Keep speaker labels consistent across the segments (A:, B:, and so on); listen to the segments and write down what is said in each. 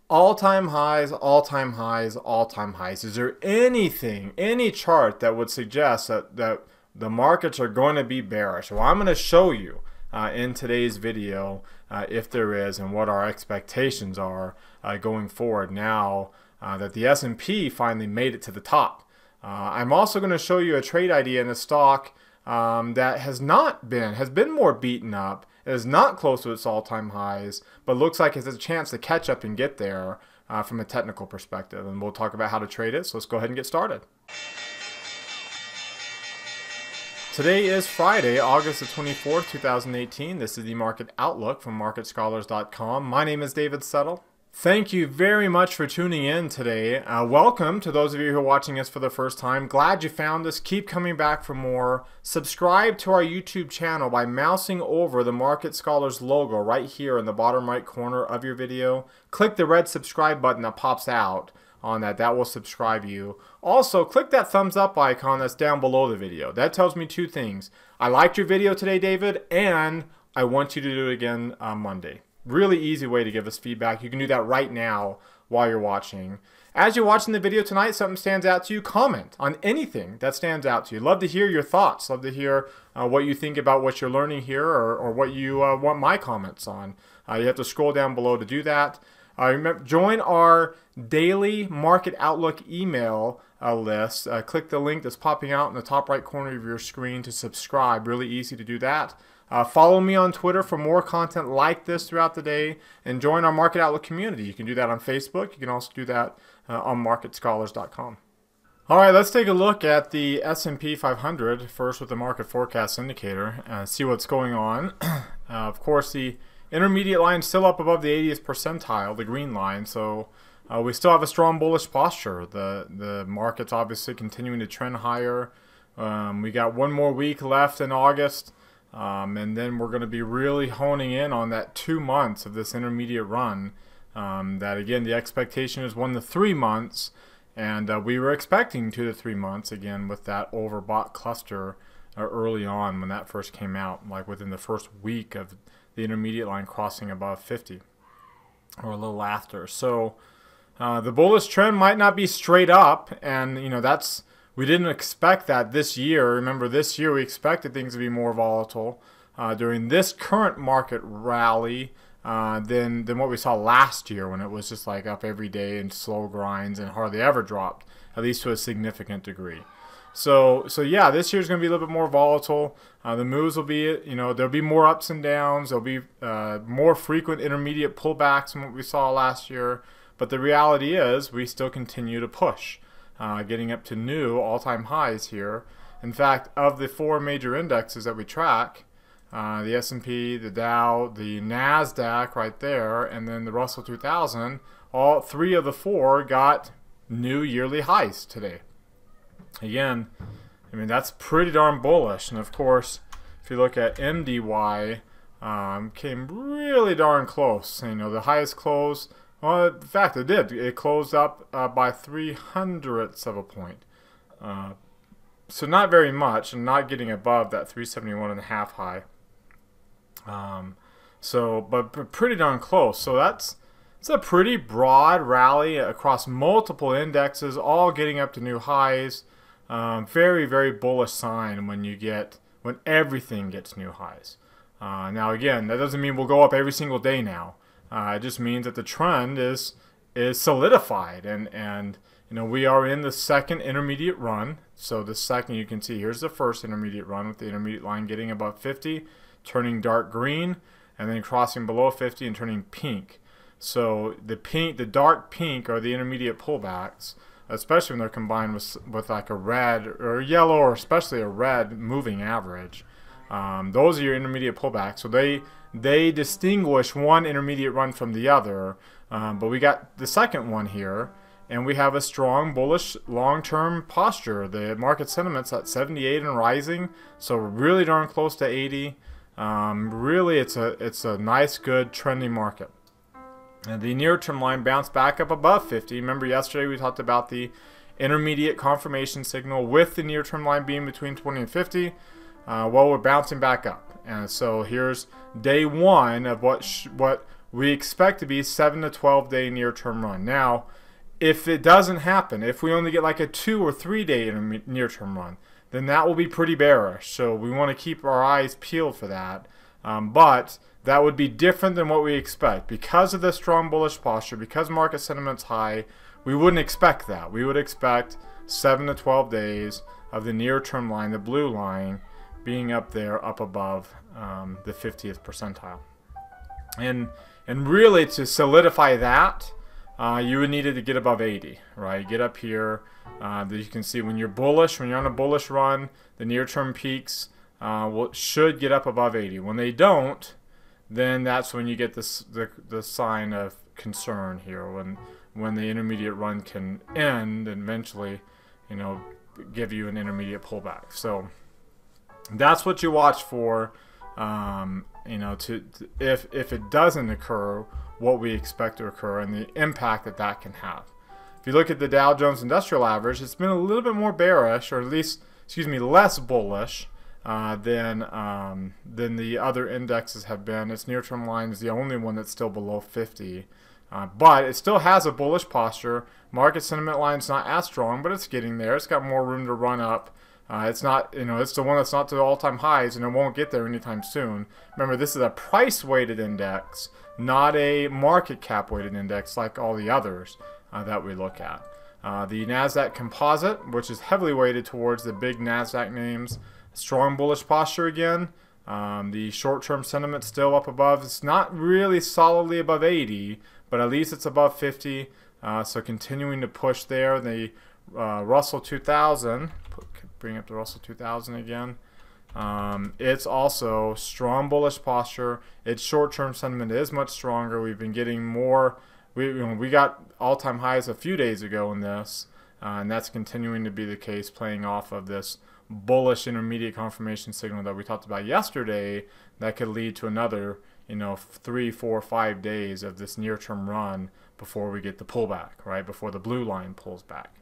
A: All-time highs, all-time highs, all-time highs. Is there anything, any chart that would suggest that the markets are going to be bearish? Well, I'm going to show you in today's video if there is and what our expectations are going forward now that the S&P finally made it to the top. I'm also going to show you a trade idea in a stock that has been more beaten up. It is not close to its all-time highs, but looks like it has a chance to catch up and get there from a technical perspective. And we'll talk about how to trade it. So let's go ahead and get started. Today is Friday, August the 24th, 2018. This is the Market Outlook from MarketScholars.com. My name is David Settle. Thank you very much for tuning in today. Welcome to those of you who are watching us for the first time. Glad you found us. Keep coming back for more. Subscribe to our YouTube channel by mousing over the Market Scholars logo right here in the bottom right corner of your video. Click the red subscribe button that pops out on that. That will subscribe you. Also, click that thumbs up icon that's down below the video. That tells me two things. I liked your video today, David, and I want you to do it again on Monday. Really easy way to give us feedback. You can do that right now while you're watching. As you're watching the video tonight, something stands out to you, comment on anything that stands out to you. Love to hear your thoughts. Love to hear what you think about what you're learning here or what you want my comments on. You have to scroll down below to do that. Remember, join our daily Market Outlook email list. Click the link that's popping out in the top right corner of your screen to subscribe. Really easy to do that. Follow me on Twitter for more content like this throughout the day, and join our Market Outlook community. You can do that on Facebook. You can also do that on MarketScholars.com. All right, let's take a look at the S&P 500 first with the market forecast indicator and see what's going on. Of course, the intermediate line is still up above the 80th percentile, the green line, so we still have a strong bullish posture. The market's obviously continuing to trend higher. We got one more week left in August. And then we're going to be really honing in on that 2 months of this intermediate run. That again, the expectation is 1 to 3 months, and we were expecting 2 to 3 months again with that overbought cluster early on when that first came out, like within the first week of the intermediate line crossing above 50 or a little after. So the bullish trend might not be straight up, and you know we didn't expect that this year. Remember, this year we expected things to be more volatile during this current market rally than what we saw last year when it was just like up every day in slow grinds and hardly ever dropped, at least to a significant degree. So yeah, this year's going to be a little bit more volatile. The moves will be, there'll be more ups and downs. There'll be more frequent intermediate pullbacks than what we saw last year. But the reality is we still continue to push. Getting up to new all-time highs here. In fact, of the 4 major indexes that we track, the S&P, the Dow, the NASDAQ right there, and then the Russell 2000, all 3 of the 4 got new yearly highs today. Again, I mean, that's pretty darn bullish. And of course, if you look at MDY, came really darn close. The highest close. Well, in fact, it did. It closed up by 0.03 of a point. So not very much, and not getting above that 371.5 high. But pretty darn close. So it's a pretty broad rally across multiple indexes, all getting up to new highs. Very, very bullish sign when everything gets new highs. Now again, that doesn't mean we'll go up every single day now. It just means that the trend is solidified, and we are in the second intermediate run. So the second, you can see here's the first intermediate run with the intermediate line getting above 50, turning dark green, and then crossing below 50 and turning pink. So the dark pink are the intermediate pullbacks, especially when they're combined with like a red or yellow, or especially a red moving average. Those are your intermediate pullbacks. So they distinguish one intermediate run from the other, but we got the second one here, and we have a strong bullish long-term posture. The market sentiment's at 78 and rising, so really darn close to 80. Really, it's a nice, good, trendy market. And the near-term line bounced back up above 50. Remember yesterday we talked about the intermediate confirmation signal with the near-term line being between 20 and 50. Well, we're bouncing back up. And so here's day one of what we expect to be 7 to 12 day near-term run. Now, if it doesn't happen, if we only get like a 2 or 3 day near-term run, then that will be pretty bearish. So we want to keep our eyes peeled for that. But that would be different than what we expect. Because of the strong bullish posture, because market sentiment's high, we wouldn't expect that. We would expect 7 to 12 days of the near-term line, the blue line, being up there, up above the 50th percentile. And really, to solidify that, you would need it to get above 80, right? Get up here. That you can see when you're bullish, when you're on a bullish run, the near-term peaks should get up above 80. When they don't, then that's when you get the sign of concern here. When the intermediate run can end and eventually, you know, give you an intermediate pullback. So that's what you watch for. You know, if it doesn't occur, what we expect to occur and the impact that can have. If you look at the Dow Jones Industrial Average, it's been a little bit more bearish, or at least, excuse me, less bullish than the other indexes have been. Its near-term line is the only one that's still below 50. But it still has a bullish posture. Market sentiment line's not as strong, but it's getting there. It's got more room to run up. It's not, you know, it's the one that's not to all-time highs, and it won't get there anytime soon. Remember, this is a price-weighted index, not a market cap-weighted index like all the others that we look at. The NASDAQ Composite, which is heavily weighted towards the big NASDAQ names, strong bullish posture again. The short-term sentiment still up above. It's not really solidly above 80, but at least it's above 50. So continuing to push there. The Russell 2000, bring up the Russell 2000 again. It's also strong bullish posture. Its short-term sentiment is much stronger. We've been getting more. We got all-time highs a few days ago in this, and that's continuing to be the case, playing off of this bullish intermediate confirmation signal that we talked about yesterday that could lead to another, you know, 3, 4, 5 days of this near-term run before we get the pullback, right? Before the blue line pulls back.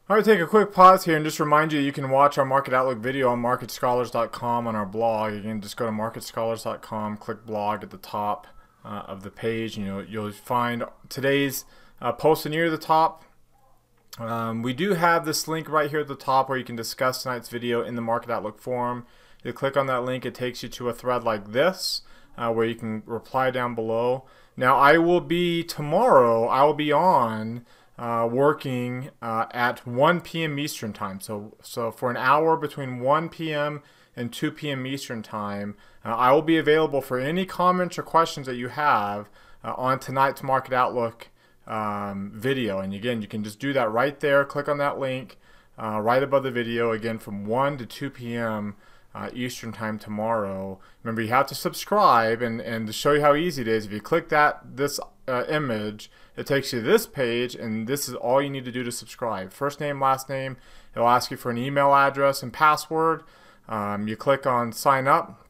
A: All right, take a quick pause here and just remind you can watch our Market Outlook video on MarketScholars.com on our blog. Again, just go to MarketScholars.com, click blog at the top of the page, and you'll find today's post near the top. We do have this link right here at the top where you can discuss tonight's video in the Market Outlook forum. You click on that link, it takes you to a thread like this where you can reply down below. Now, tomorrow I will be on working at 1 p.m. Eastern time. So for an hour between 1 p.m. and 2 p.m. Eastern time, I will be available for any comments or questions that you have on tonight's Market Outlook video. And again, you can just do that right there. Click on that link right above the video. Again, from 1 to 2 p.m. Eastern time tomorrow. Remember, you have to subscribe, and to show you how easy it is, if you click this image, it takes you to this page, and this is all you need to do to subscribe. First name, last name. It'll ask you for an email address and password. You click on sign up,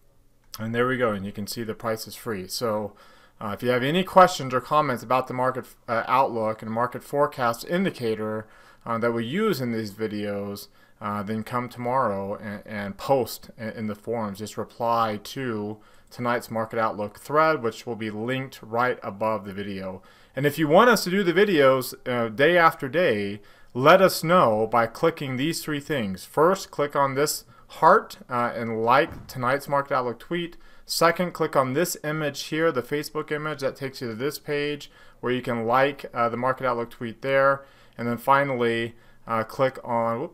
A: and there we go, and you can see the price is free. So if you have any questions or comments about the market outlook and market forecast indicator that we use in these videos, then come tomorrow and post in the forums. Just reply to tonight's Market Outlook thread, which will be linked right above the video. And if you want us to do the videos day after day, let us know by clicking these 3 things. First, click on this heart and like tonight's Market Outlook tweet. Second, click on this image here, the Facebook image that takes you to this page where you can like the Market Outlook tweet there. And then finally, click on,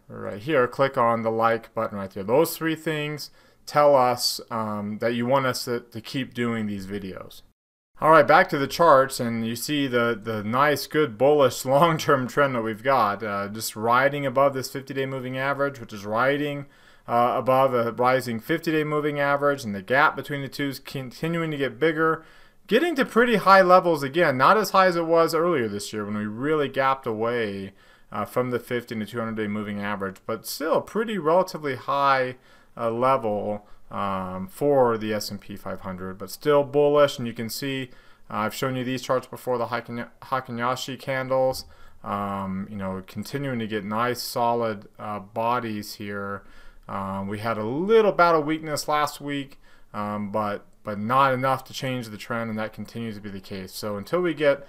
A: right here, click on the like button right there. Those 3 things tell us that you want us to keep doing these videos. All right, back to the charts, and you see the nice, good, bullish, long-term trend that we've got, just riding above this 50-day moving average, which is riding above a rising 50-day moving average, and the gap between the two is continuing to get bigger, getting to pretty high levels again, not as high as it was earlier this year when we really gapped away from the 50 and the 200-day moving average, but still pretty relatively high level for the S&P 500, but still bullish. And you can see I've shown you these charts before, the Heikin-Ashi candles, continuing to get nice solid bodies here. We had a little bout of weakness last week, but but not enough to change the trend, and that continues to be the case. So until we get,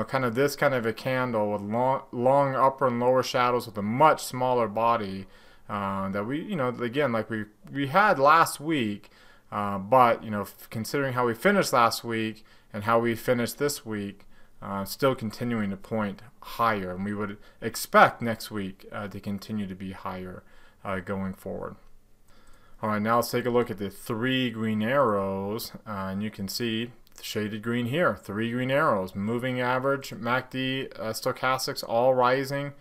A: kind of this kind of a candle with long upper and lower shadows with a much smaller body, that we, again, like we had last week, but considering how we finished last week and how we finished this week, still continuing to point higher, and we would expect next week to continue to be higher going forward. All right, now let's take a look at the 3 green arrows, and you can see shaded green here, 3 green arrows, moving average, MACD, stochastics all rising.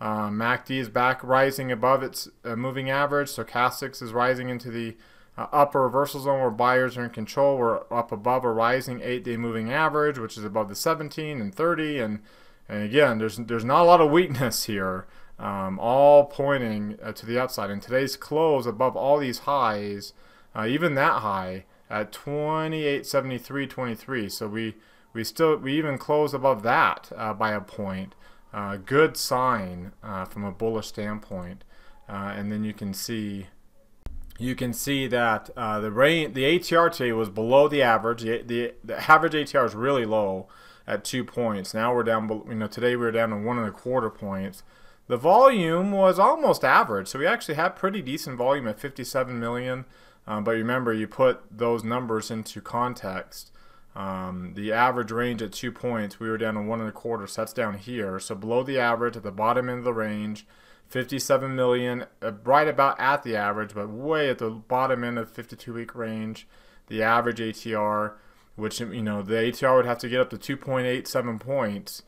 A: MACD is back rising above its moving average. Stochastics is rising into the upper reversal zone where buyers are in control. We're up above a rising 8-day moving average, which is above the 17 and 30, and again, there's not a lot of weakness here, all pointing to the upside. And today's close above all these highs, even that high at 28.73.23. So we even close above that by a point. Good sign from a bullish standpoint. And then you can see that the ATR today was below the average. The average ATR is really low at 2 points. Now we're down. Today we were down to 1.25 points. The volume was almost average, so we actually had pretty decent volume at 57 million. But remember, you put those numbers into context. The average range at 2 points, we were down to 1.25, so that's down here. So below the average at the bottom end of the range, 57 million, right about at the average, but way at the bottom end of the 52-week range. The average ATR, which, the ATR would have to get up to 2.87 points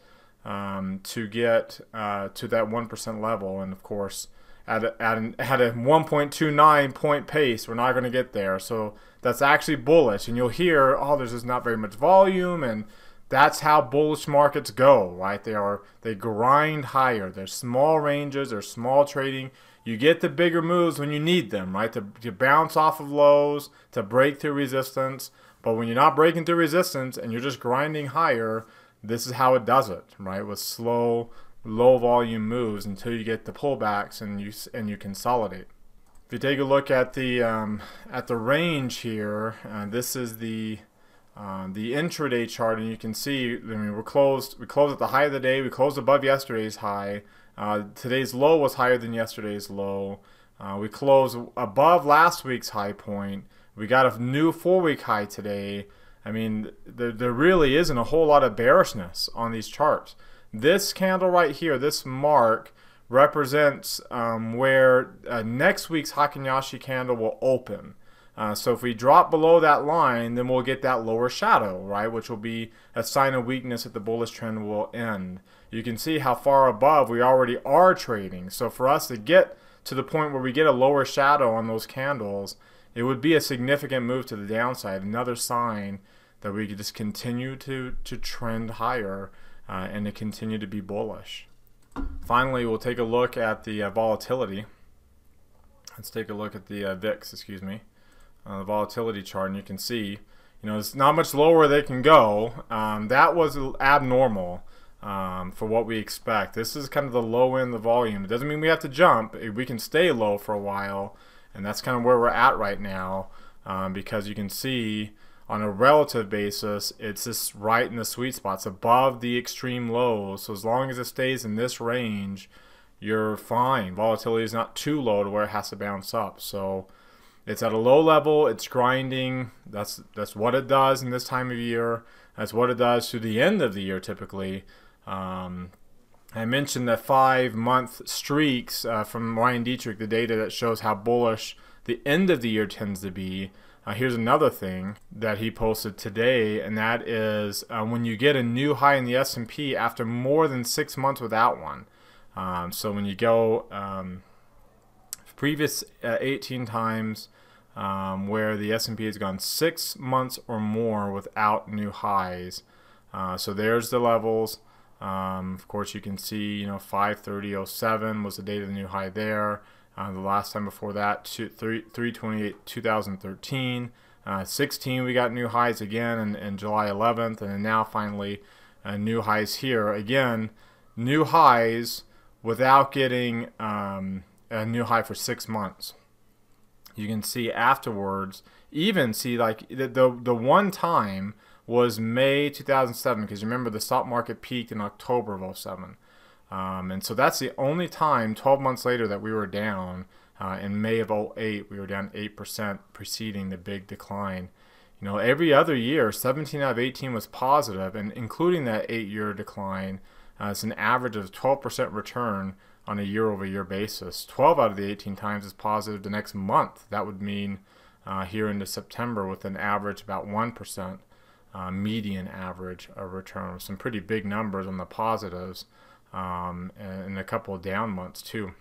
A: to get to that 1% level. And of course, at a 1.29 point pace, we're not going to get there. So that's actually bullish. And you'll hear, there's just not very much volume, and that's how bullish markets go, right? They grind higher. They're small ranges, they're small trading. You get the bigger moves when you need them, right? To bounce off of lows, to break through resistance. But when you're not breaking through resistance and you're just grinding higher, this is how it does it, right? With slow, low volume moves until you get the pullbacks and you consolidate. If you take a look at the range here, this is the intraday chart, and you can see, we closed at the high of the day. We closed above yesterday's high. Today's low was higher than yesterday's low. We closed above last week's high point. We got a new 4-week high today. There really isn't a whole lot of bearishness on these charts. This candle right here, this mark, represents where next week's Heikin-Ashi candle will open. So if we drop below that line, then we'll get that lower shadow, right, which will be a sign of weakness that the bullish trend will end. You can see how far above we already are trading. So for us to get to the point where we get a lower shadow on those candles, it would be a significant move to the downside, another sign that we could just continue to trend higher and to continue to be bullish. Finally, we'll take a look at the volatility. Let's take a look at the VIX, the volatility chart, and you can see, it's not much lower they can go. That was abnormal for what we expect. This is kind of the low end of the volume. It doesn't mean we have to jump. We can stay low for a while, and that's kind of where we're at right now, because you can see on a relative basis, it's just right in the sweet spot. It's above the extreme lows. So as long as it stays in this range, you're fine. Volatility is not too low to where it has to bounce up. So it's at a low level. It's grinding. That's what it does in this time of year. That's what it does to the end of the year typically. I mentioned the 5-month streaks from Ryan Dietrich, the data that shows how bullish the end of the year tends to be. Here's another thing that he posted today, and that is when you get a new high in the S&P after more than 6 months without one. So when you go previous 18 times where the S&P has gone 6 months or more without new highs. So there's the levels. Of course, you can see, 530.07 was the date of the new high there. The last time before that, 3/28/2013. 16, we got new highs again in July 11th, and then now finally new highs here. Again, new highs without getting a new high for 6 months. You can see afterwards even see like the one time was May 2007, because remember the stock market peaked in October of '07. And so that's the only time 12 months later that we were down. In May of '08, we were down 8%, preceding the big decline. You know, every other year, 17 out of 18 was positive, and including that 8-year decline, it's an average of 12% return on a year-over-year basis. 12 out of the 18 times is positive the next month. That would mean here into September with an average about 1%, median average of return. Some pretty big numbers on the positives, and a couple of down months too,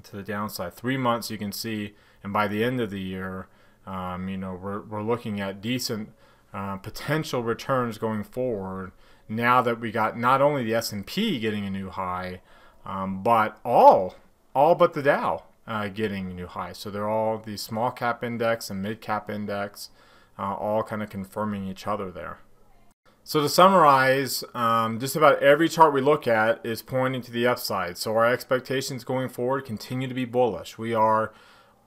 A: to the downside. 3 months you can see, and by the end of the year, you know, we're looking at decent potential returns going forward. Now that we got not only the S&P getting a new high, but all but the Dow getting a new high. So they're all the small cap index and mid cap index, all kind of confirming each other there. So to summarize, just about every chart we look at is pointing to the upside. So our expectations going forward continue to be bullish. We are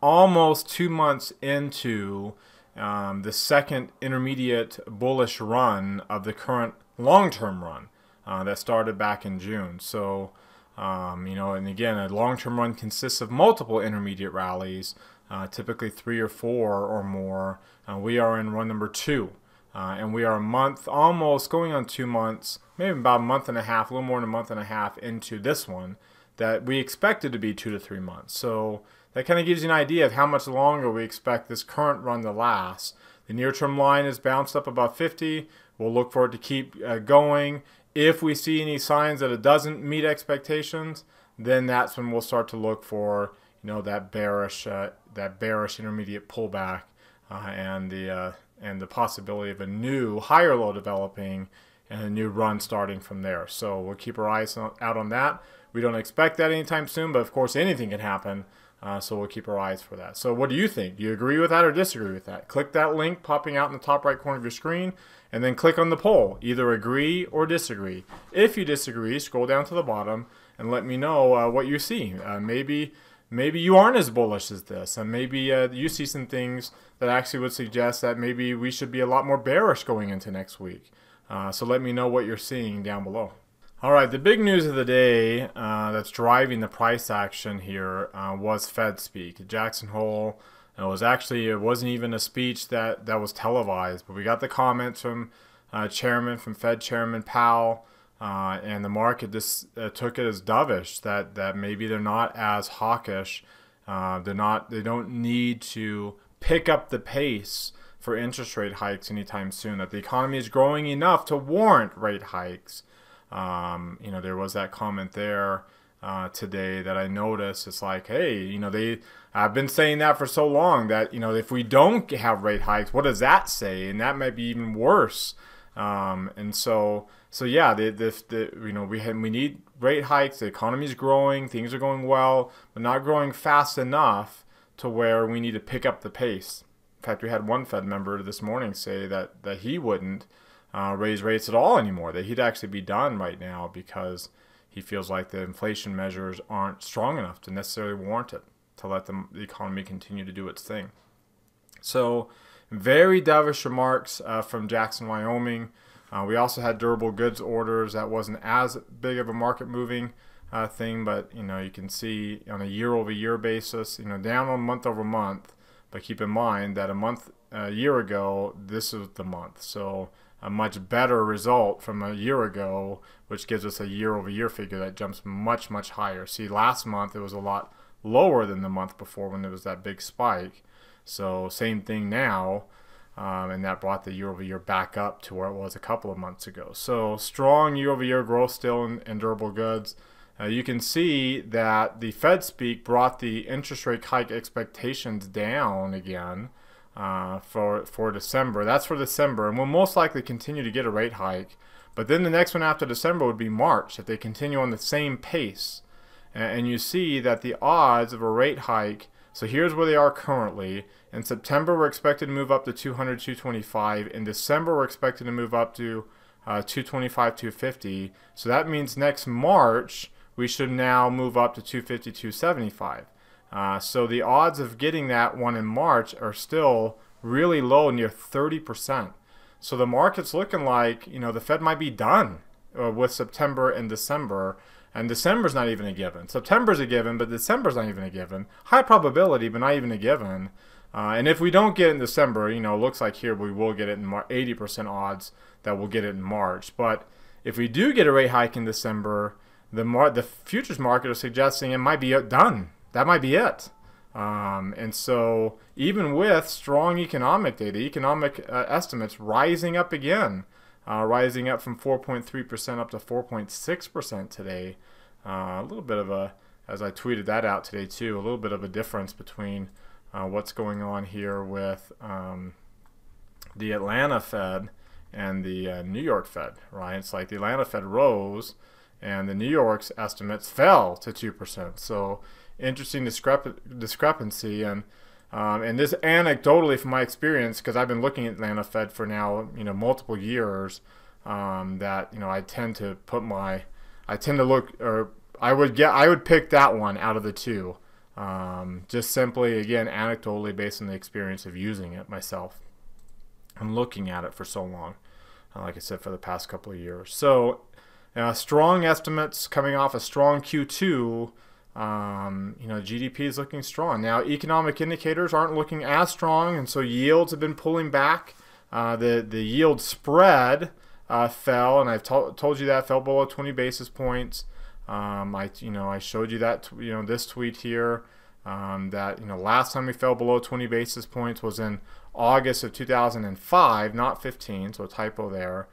A: almost 2 months into the second intermediate bullish run of the current long-term run that started back in June. So, you know, and again, a long-term run consists of multiple intermediate rallies, typically 3 or 4 or more. We are in run number 2. And we are a month, almost going on 2 months, maybe about a month and a half, a little more than a month and a half into this one that we expected to be 2 to 3 months. So that kind of gives you an idea of how much longer we expect this current run to last. The near-term line is bounced up about 50. We'll look for it to keep going. If we see any signs that it doesn't meet expectations, then that's when we'll start to look for, you know, that bearish intermediate pullback and the possibility of a new higher low developing and a new run starting from there. So we'll keep our eyes out on that. We don't expect that anytime soon, but of course anything can happen. So we'll keep our eyes for that. So what do you think? Do you agree with that or disagree with that? Click that link popping out in the top right corner of your screen, and then click on the poll. Either agree or disagree. If you disagree, scroll down to the bottom and let me know what you see. Maybe you aren't as bullish as this, and maybe you see some things that actually would suggest that maybe we should be a lot more bearish going into next week. So let me know what you're seeing down below. All right, the big news of the day that's driving the price action here was Fed speak. Jackson Hole, it wasn't even a speech that was televised, but we got the comments from Fed Chairman Powell, and the market just took it as dovish that maybe they're not as hawkish. They don't need to pick up the pace for interest rate hikes anytime soon. That the economy is growing enough to warrant rate hikes. You know, there was that comment there today that I noticed. It's like, hey, you know, I've been saying that for so long that, you know, if we don't have rate hikes, what does that say? And that might be even worse. And so yeah, you know, we need rate hikes. The economy is growing, things are going well, but not growing fast enough to where we need to pick up the pace. In fact, we had one Fed member this morning say that he wouldn't raise rates at all anymore, that he'd actually be done right now because he feels like the inflation measures aren't strong enough to necessarily warrant it, to let the economy continue to do its thing. So very dovish remarks from Jackson, Wyoming. We also had durable goods orders. That wasn't as big of a market moving thing, but you know, you can see on a year-over-year basis, you know, down on month-over-month. But keep in mind that a year ago, this was the month. So a much better result from a year ago, which gives us a year-over-year figure that jumps much, much higher. See, last month it was a lot lower than the month before when there was that big spike. So same thing now, and that brought the year-over-year back up to where it was a couple of months ago. So strong year-over-year growth still in durable goods. You can see that the Fed speak brought the interest rate hike expectations down again for December. That's for December, and we'll most likely continue to get a rate hike. But then the next one after December would be March if they continue on the same pace. And you see that the odds of a rate hike, so here's where they are currently. In September, we're expected to move up to 200, 225. In December, we're expected to move up to 225, 250. So that means next March, we should now move up to 250, 275. So the odds of getting that one in March are still really low, near 30%. So the market's looking like, the Fed might be done with September and December. And December's not even a given. September's a given, but December's not even a given. High probability, but not even a given. And if we don't get it in December, it looks like here we will get it in 80% odds that we'll get it in March. But if we do get a rate hike in December, the futures market is suggesting it might be done. That might be it. And so even with strong economic data, economic estimates rising up again, rising up from 4.3% up to 4.6% today, a little bit of a, as I tweeted that out today too, a little bit of a difference between what's going on here with the Atlanta Fed and the New York Fed, right? It's like the Atlanta Fed rose and the New York's estimates fell to 2%. So interesting discrepancy. And this anecdotally from my experience, because I've been looking at Atlanta Fed for now, multiple years, that, I tend to look, or I would pick that one out of the two. Just simply, again, anecdotally based on the experience of using it myself and looking at it for so long, like I said, for the past couple of years. So strong estimates coming off a strong Q2. GDP is looking strong. Now, economic indicators aren't looking as strong, and so yields have been pulling back. The yield spread fell, and I've told you that fell below 20 basis points. I showed you that this tweet here, that last time we fell below 20 basis points was in August of 2005, not 15, so a typo there.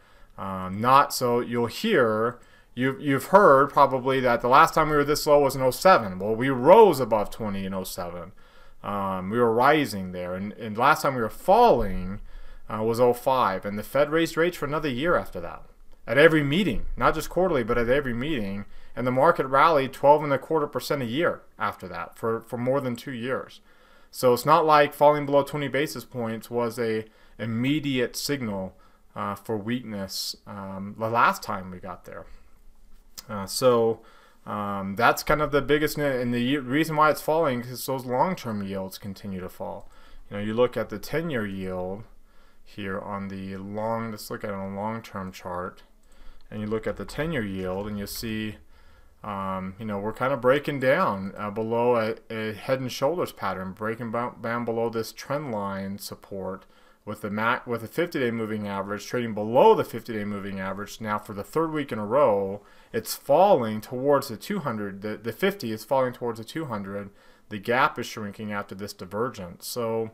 A: So you'll hear. You've heard probably that the last time we were this low was in 07. Well, we rose above 20 in 07. We were rising there. And last time we were falling was 05. And the Fed raised rates for another year after that. At every meeting. Not just quarterly, but at every meeting. And the market rallied 12.25% a year after that for more than 2 years. So it's not like falling below 20 basis points was a immediate signal for weakness the last time we got there. That's kind of the biggest, and the reason why it's falling is those long-term yields continue to fall. You look at the 10-year yield here on the let's look at it on a long-term chart, and you look at the 10-year yield, and you see, we're kind of breaking down below a head and shoulders pattern, breaking down below this trend line support. With the 50-day moving average trading below the 50-day moving average now for the third week in a row, it's falling towards the 200. The 50 is falling towards the 200. The gap is shrinking after this divergence. So,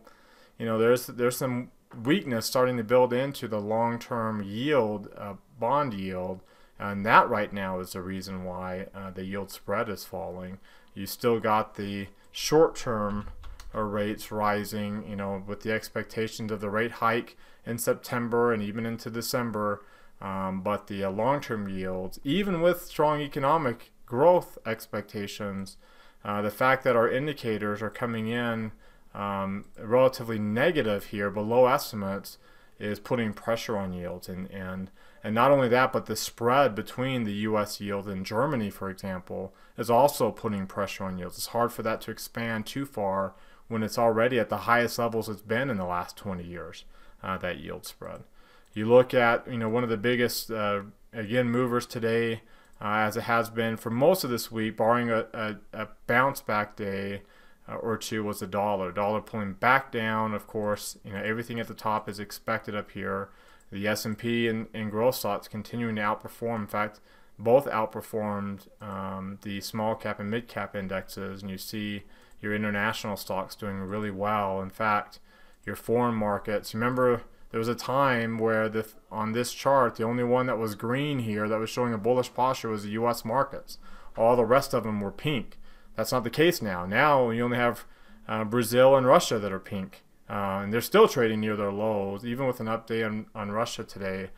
A: there's some weakness starting to build into the long-term yield, bond yield, and that right now is the reason why the yield spread is falling. You still got the short-term rates rising, with the expectations of the rate hike in September and even into December. But the long-term yields, even with strong economic growth expectations, the fact that our indicators are coming in relatively negative here, below estimates, is putting pressure on yields. And not only that, but the spread between the U.S. yield and Germany, for example, is also putting pressure on yields. It's hard for that to expand too far when it's already at the highest levels it's been in the last 20 years, that yield spread. You look at, one of the biggest, again, movers today, as it has been for most of this week, barring a bounce back day or two, was the dollar. Dollar pulling back down, of course. Everything at the top is expected up here. The S&P and growth stocks continuing to outperform. In fact, both outperformed the small cap and mid cap indexes, and you see your international stocks doing really well. In fact, your foreign markets, remember there was a time where on this chart, the only one that was green here that was showing a bullish posture was the U.S. markets. All the rest of them were pink. That's not the case now. Now you only have Brazil and Russia that are pink. And they're still trading near their lows, even with an update on Russia today.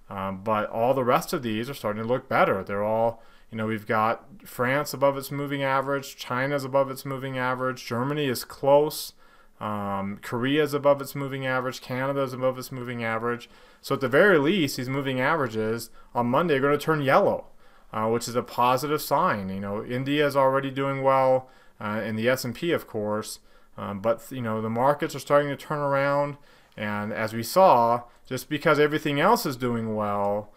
A: But all the rest of these are starting to look better. They're all, we've got France above its moving average, China's above its moving average, Germany is close, Korea is above its moving average, Canada is above its moving average. So at the very least, these moving averages on Monday are going to turn yellow, which is a positive sign. India is already doing well in the S&P, of course. But you know, the markets are starting to turn around, and as we saw, just because everything else is doing well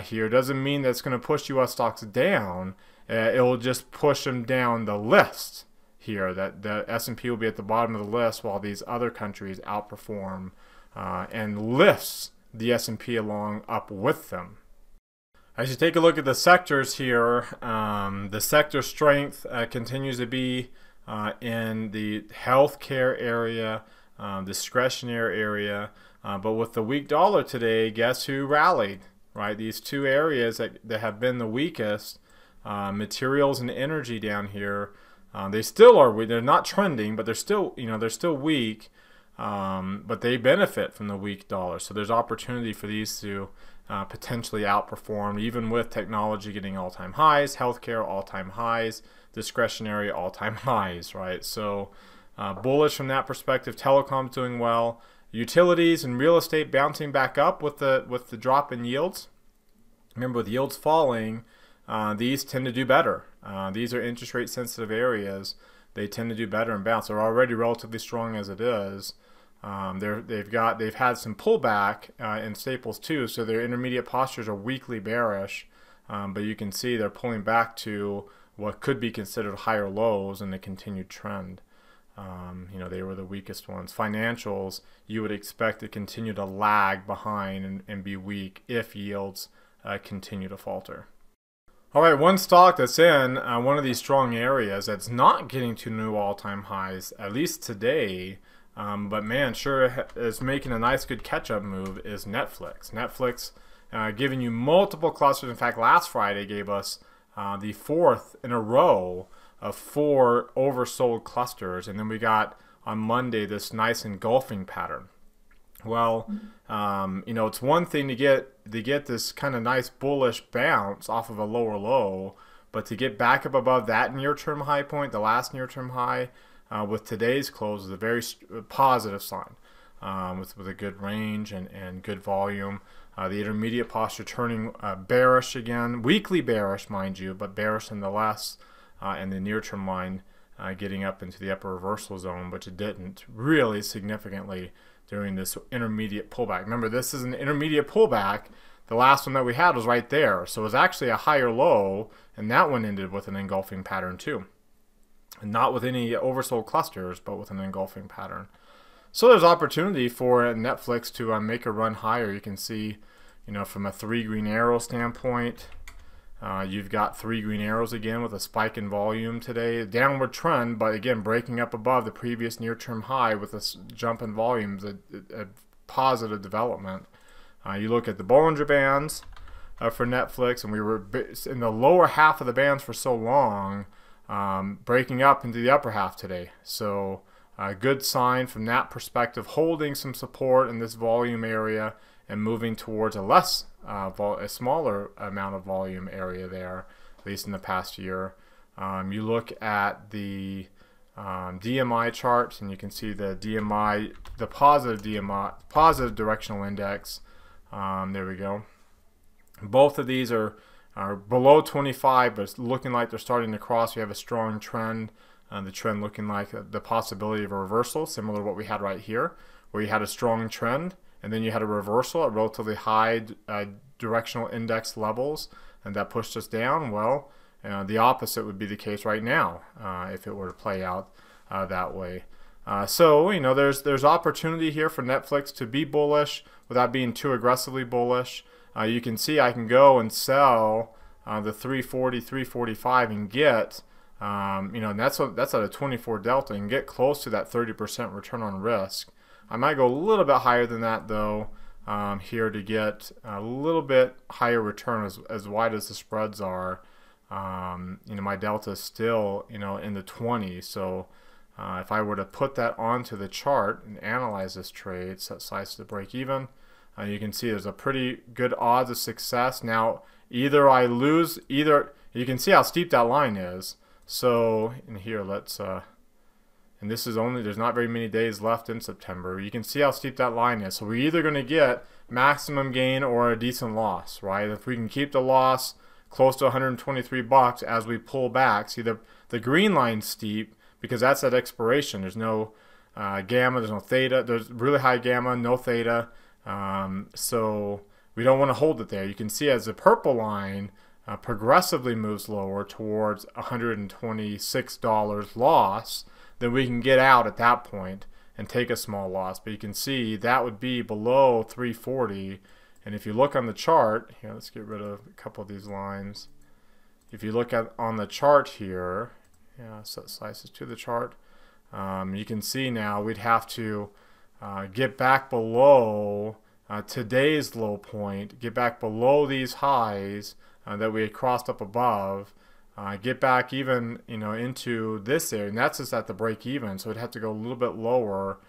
A: here doesn't mean that it's going to push U.S. stocks down. It will just push them down the list here. That the S&P will be at the bottom of the list while these other countries outperform and lifts the S&P along up with them. As you take a look at the sectors here, the sector strength continues to be in the healthcare area, discretionary area, but with the weak dollar today, guess who rallied? Right, these two areas that have been the weakest, materials and energy down here, they still are weak. They're not trending, but they're still, you know, they're still weak. But they benefit from the weak dollar, so there's opportunity for these to potentially outperform, even with technology getting all-time highs, healthcare all-time highs, discretionary all-time highs, right? So bullish from that perspective. Telecom's doing well. Utilities and real estate bouncing back up with the drop in yields. Remember, with yields falling, these tend to do better. These are interest rate sensitive areas. They tend to do better and bounce. They're already relatively strong as it is. They've had some pullback in staples too, so their intermediate postures are weakly bearish, but you can see they're pulling back to what could be considered higher lows in a continued trend. You know, they were the weakest ones. Financials, you would expect to continue to lag behind and be weak if yields continue to falter. All right, one stock that's in one of these strong areas that's not getting to new all-time highs, at least today, but man, sure is making a nice good catch-up move, is Netflix. Netflix giving you multiple clusters. In fact, last Friday gave us the fourth in a row of 4 oversold clusters, and then we got on Monday this nice engulfing pattern. Well, you know, it's one thing to get this kind of nice bullish bounce off of a lower low, but to get back up above that near-term high point, the last near-term high, with today's close is a very positive sign, with a good range and good volume. The intermediate posture turning bearish again, weekly bearish, mind you, but bearish nonetheless, and the near-term line getting up into the upper reversal zone, which it didn't really significantly during this intermediate pullback. Remember, this is an intermediate pullback. The last one that we had was right there, so it was actually a higher low, and that one ended with an engulfing pattern too. And not with any oversold clusters, but with an engulfing pattern. So there's opportunity for Netflix to make a run higher. You can see, you know, from a 3 green arrow standpoint, you've got 3 green arrows again with a spike in volume today. A downward trend, but again, breaking up above the previous near-term high with a jump in volumes, a positive development. You look at the Bollinger Bands for Netflix, and we were in the lower half of the bands for so long, breaking up into the upper half today. So a good sign from that perspective, holding some support in this volume area and moving towards a smaller amount of volume area there, at least in the past year. You look at the DMI chart, and you can see the DMI, the positive directional index. There we go. Both of these are below 25, but it's looking like they're starting to cross. We have a strong trend. The trend looking like the possibility of a reversal, similar to what we had right here, where you had a strong trend, and then you had a reversal at relatively high directional index levels, and that pushed us down. Well, the opposite would be the case right now if it were to play out that way. So, you know, there's opportunity here for Netflix to be bullish without being too aggressively bullish. You can see I can go and sell the 340, 345 and get, you know, and that's at a 24 delta, and get close to that 30% return on risk. I might go a little bit higher than that though here to get a little bit higher return as wide as the spreads are. You know, my delta is still, you know, in the 20s, so if I were to put that onto the chart and analyze this trade, set size to break even, you can see there's a pretty good odds of success. Now, either I lose, you can see how steep that line is. So in here, let's, and this is only, there's not very many days left in September. You can see how steep that line is. So we're either going to get maximum gain or a decent loss, right? If we can keep the loss close to 123 bucks as we pull back, see the green line's steep, because that's at expiration. There's no gamma, there's no theta, there's really high gamma, no theta. So we don't want to hold it there. You can see as the purple line progressively moves lower towards $126 loss, then we can get out at that point and take a small loss. But you can see that would be below 340. And if you look on the chart, here, let's get rid of a couple of these lines. If you look at on the chart here, set slices to the chart, you can see now we'd have to get back below today's low point, get back below these highs that we had crossed up above, get back even into this area, and that's just at the break even. So it'd have to go a little bit lower,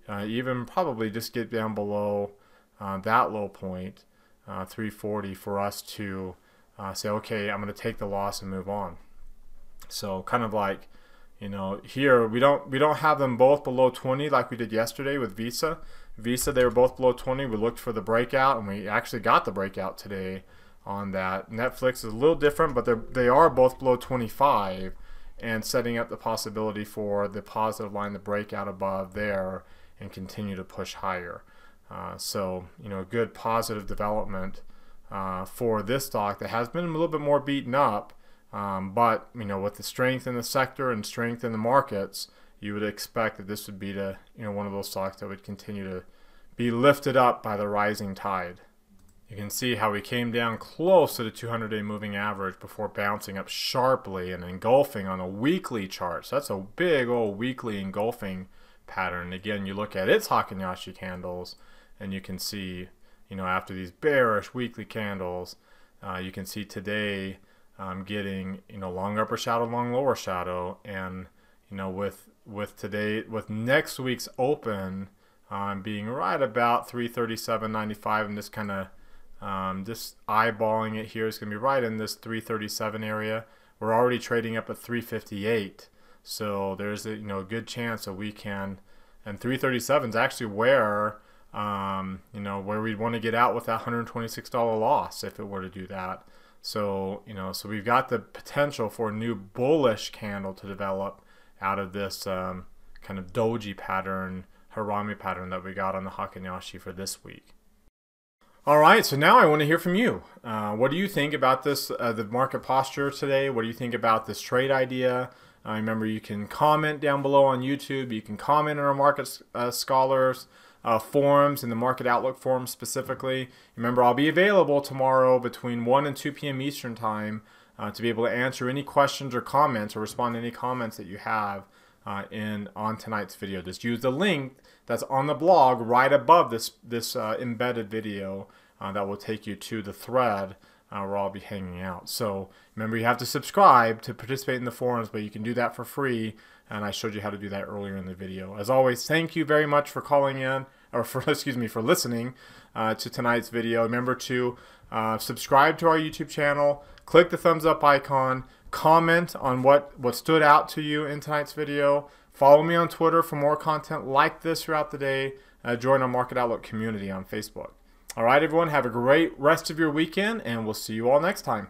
A: even probably just get down below that low point, 340, for us to say, okay, I'm going to take the loss and move on. So kind of like, here we don't have them both below 20 like we did yesterday with Visa. Visa, they were both below 20. We looked for the breakout, and we actually got the breakout today on that. Netflix is a little different, but they are both below 25, and setting up the possibility for the positive line to break out above there and continue to push higher. So good positive development for this stock that has been a little bit more beaten up, but with the strength in the sector and strength in the markets, you would expect that this would be one of those stocks that would continue to be lifted up by the rising tide. You can see how we came down close to the 200-day moving average before bouncing up sharply and engulfing on a weekly chart. So that's a big old weekly engulfing pattern. Again, you look at its Heikin-Ashi candles, and you can see, after these bearish weekly candles, you can see today getting, long upper shadow, long lower shadow, and with next week's open being right about 337.95, and this kind of just eyeballing it here is going to be right in this 337 area. We're already trading up at 358, so there's a good chance that we can, and 337 is actually where where we'd want to get out with that $126 loss if it were to do that. So so we've got the potential for a new bullish candle to develop out of this kind of doji pattern, harami pattern that we got on the Heikin-Ashi for this week. All right, so now I want to hear from you. What do you think about this, the market posture today? What do you think about this trade idea? Remember, you can comment down below on YouTube. You can comment in our Market Scholars forums, in the Market Outlook forum specifically. Remember, I'll be available tomorrow between 1 and 2 p.m. Eastern Time to be able to answer any questions or comments or respond to any comments that you have on tonight's video. Just use the link that's on the blog right above this embedded video that will take you to the thread where I'll be hanging out. So remember, you have to subscribe to participate in the forums, but you can do that for free, and I showed you how to do that earlier in the video. As always, thank you very much for calling in, or for listening to tonight's video. Remember to subscribe to our YouTube channel, click the thumbs up icon, comment on what stood out to you in tonight's video. Follow me on Twitter for more content like this throughout the day. Join our Market Outlook community on Facebook. All right, everyone, have a great rest of your weekend, and we'll see you all next time.